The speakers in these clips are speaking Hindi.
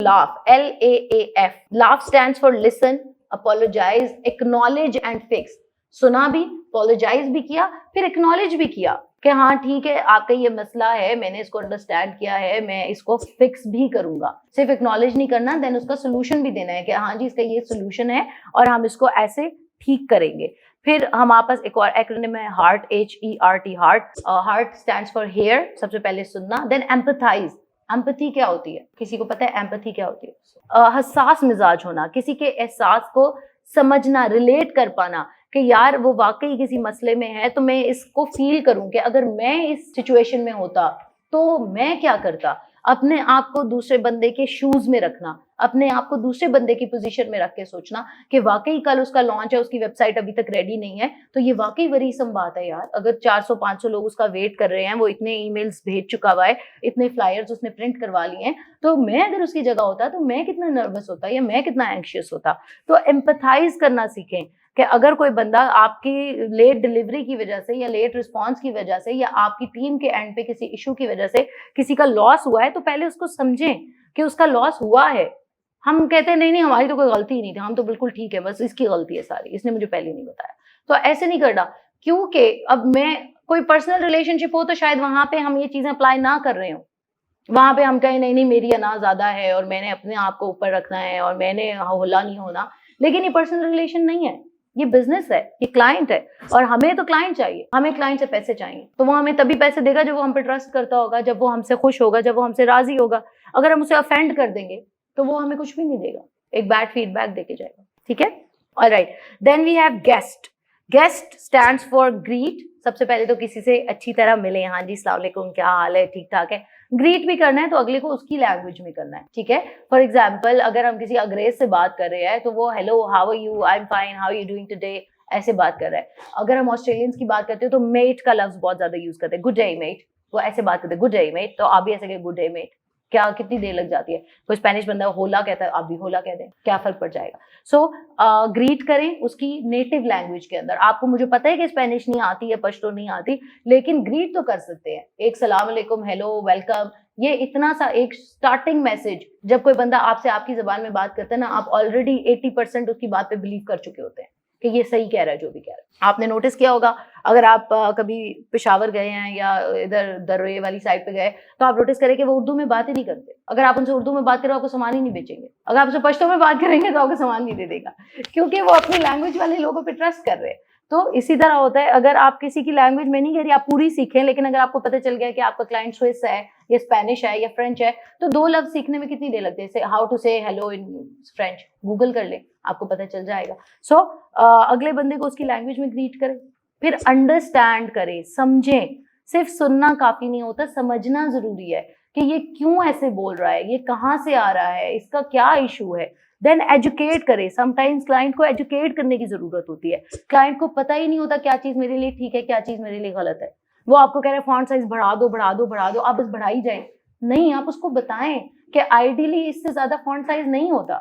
Laugh, LAAF. Laugh stands for listen, apologise, acknowledge and fix. सुना भी, अपोलोजाइज भी किया, फिर एक्नॉलेज भी किया कि हाँ ठीक है, आपका ये मसला है, मैंने इसको अंडरस्टैंड किया है, मैं इसको फिक्स भी करूंगा. सिर्फ एक्नॉलेज नहीं करना, देन उसका सोल्यूशन भी देना है कि हाँ जी इसका ये सोल्यूशन है और हम इसको ऐसे ठीक करेंगे. फिर हमारे पास एक और एक्रोनिम है heart, HERT, heart. Heart stands for hear, सबसे पहले सुनना. Then empathise. एम्पैथी क्या होती है? किसी को पता है एम्पैथी क्या होती है? हसास मिजाज होना, किसी के एहसास को समझना, रिलेट कर पाना कि यार वो वाकई किसी मसले में है तो मैं इसको फील करूं कि अगर मैं इस सिचुएशन में होता तो मैं क्या करता. अपने आप को दूसरे बंदे के शूज में रखना, अपने आप को दूसरे बंदे की पोजीशन में रख के सोचना कि वाकई कल उसका लॉन्च है, उसकी वेबसाइट अभी तक रेडी नहीं है, तो ये वाकई वरीसम बात है यार. अगर 400-500 लोग उसका वेट कर रहे हैं, वो इतने ईमेल्स भेज चुका हुआ है, इतने फ्लायर्स उसने प्रिंट करवा लिए हैं, तो मैं अगर उसकी जगह होता तो मैं कितना नर्वस होता या मैं कितना एंग्शियस होता. तो एम्पथाइज करना सीखें कि अगर कोई बंदा आपकी लेट डिलीवरी की वजह से या लेट रिस्पॉन्स की वजह से या आपकी टीम के एंड पे किसी इशू की वजह से किसी का लॉस हुआ है, तो पहले उसको समझें कि उसका लॉस हुआ है. हम कहते हैं नहीं नहीं हमारी तो कोई गलती ही नहीं थी, हम तो बिल्कुल ठीक है, बस इसकी गलती है सारी, इसने मुझे पहले नहीं बताया. तो ऐसे नहीं करना, क्योंकि अब मैं कोई पर्सनल रिलेशनशिप हो तो शायद वहां पे हम ये चीजें अप्लाई ना कर रहे हो. वहां पे हम कहें नहीं नहीं मेरी अना ज्यादा है और मैंने अपने आप को ऊपर रखना है और मैंने होला नहीं होना. लेकिन ये पर्सनल रिलेशन नहीं है, ये बिजनेस है, ये क्लाइंट है और हमें तो क्लाइंट चाहिए, हमें क्लाइंट से पैसे चाहिए. तो वो हमें तभी पैसे देगा जब वो हम पे ट्रस्ट करता होगा, जब वो हमसे खुश होगा, जब वो हमसे राजी होगा. अगर हम उसे ऑफेंड कर देंगे तो वो हमें कुछ भी नहीं देगा, एक बैड फीडबैक देके जाएगा. ठीक है, alright. Then we have guest. Guest stands for greet. सबसे पहले तो किसी से अच्छी तरह मिले, हाँ जी अस्सलाम वालेकुम, क्या हाल है, ठीक ठाक है. ग्रीट भी करना है तो अगले को उसकी लैंग्वेज में करना है. ठीक है, फॉर एग्जाम्पल अगर हम किसी अंग्रेज से बात कर रहे हैं तो वो hello how are you, I am fine, how are you doing today, ऐसे बात कर रहा है. अगर हम ऑस्ट्रेलियंस की बात करते हो तो मेट का लफ्ज बहुत ज्यादा यूज करते हैं, गुड डे मेट, वो ऐसे बात करते हैं गुड डे मेट. तो आप भी ऐसे कहें गुड डे मेट. क्या कितनी देर लग जाती है? कोई स्पेनिश बंदा होला कहता है, आप भी होला कह दें, क्या फर्क पड़ जाएगा. सो ग्रीट करें उसकी नेटिव लैंग्वेज के अंदर. आपको मुझे पता है कि स्पेनिश नहीं आती है, पश्तो नहीं आती, लेकिन ग्रीट तो कर सकते हैं. एक सलाम अलैकुम, हेलो, वेलकम, ये इतना सा एक स्टार्टिंग मैसेज. जब कोई बंदा आपसे आपकी जबान में बात करता है ना, आप ऑलरेडी 80% उसकी बात पे बिलीव कर चुके होते हैं कि ये सही कह रहा है जो भी कह रहा है. आपने नोटिस किया होगा अगर आप कभी पेशावर गए हैं या इधर दर्रे वाली साइड पे गए तो आप नोटिस करें कि वो उर्दू में बात ही नहीं करते. अगर आप उनसे उर्दू में बात करें आपको सामान ही नहीं बेचेंगे. अगर आप उनसे पश्तो में बात करेंगे तो आपको सामान नहीं दे देगा, क्योंकि वो अपनी लैंग्वेज वाले लोगों पे ट्रस्ट कर रहे हैं. तो इसी तरह होता है, अगर आप किसी की लैंग्वेज में नहीं कह रही आप पूरी सीखें, लेकिन अगर आपको पता चल गया कि आपका क्लाइंट स्विस है या स्पेनिश है या फ्रेंच है, तो 2 लफ्ज सीखने में कितनी देर लगती है. हाउ टू से हेलो इन फ्रेंच, गूगल कर ले, आपको पता चल जाएगा. सो अगले बंदे को उसकी लैंग्वेज में ग्रीट करें. फिर अंडरस्टैंड करें, समझें. सिर्फ सुनना काफी नहीं होता, समझना जरूरी है कि ये क्यों ऐसे बोल रहा है, ये कहाँ से आ रहा है, इसका क्या इशू है. देन एजुकेट करें. समटाइम्स क्लाइंट को एजुकेट करने की जरूरत होती है. क्लाइंट को पता ही नहीं होता क्या चीज मेरे लिए ठीक है, क्या चीज मेरे लिए गलत है. वो आपको कह रहे हैं फॉन्ट साइज बढ़ा दो बढ़ा दो बढ़ा दो, आप बस बढ़ाई जाए. नहीं, आप उसको बताएं कि आइडियली इससे ज्यादा फॉन्ट साइज नहीं होता.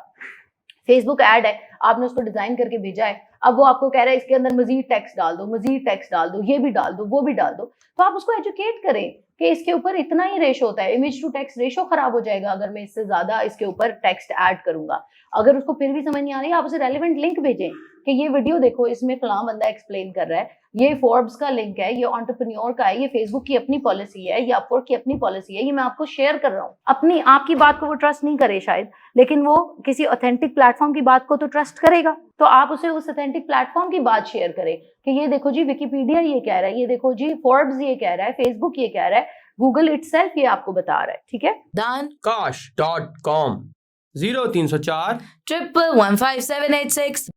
फेसबुक ऐड है, आपने उसको डिजाइन करके भेजा है, अब वो आपको कह रहा है इसके अंदर मजीद टेक्स्ट डाल दो, मजीद टेक्स्ट डाल दो, ये भी डाल दो, वो भी डाल दो. तो आप उसको एजुकेट करें कि इसके ऊपर इतना ही रेशो होता है, इमेज टू टेक्स्ट रेशो खराब हो जाएगा अगर मैं इससे ज्यादा इसके ऊपर टेक्स्ट ऐड करूंगा. अगर उसको फिर भी समझ नहीं आ रही, आप उसे रेलेवेंट लिंक भेजें कि ये वीडियो देखो, इसमें फलां बंदा एक्सप्लेन कर रहा है, ये फोर्ब्स का लिंक है, ये एंटरप्रेन्योर का है, ये फेसबुक की अपनी पॉलिसी है, ये अपवर्क की अपनी पॉलिसी है, ये मैं आपको शेयर कर रहा हूँ. अपनी आपकी बात को वो ट्रस्ट नहीं करे शायद, लेकिन वो किसी ऑथेंटिक प्लेटफॉर्म की बात को तो ट्रस्ट करेगा. तो आप उसे उस ऑथेंटिक प्लेटफॉर्म की बात शेयर करें कि ये देखो जी विकिपीडिया ये कह रहा है, ये देखो जी फोर्ब्स ये कह रहा है, फेसबुक ये कह रहा है, गूगल इटसेल्फ ये आपको बता रहा है. ठीक है, dankash.com 0304 1115786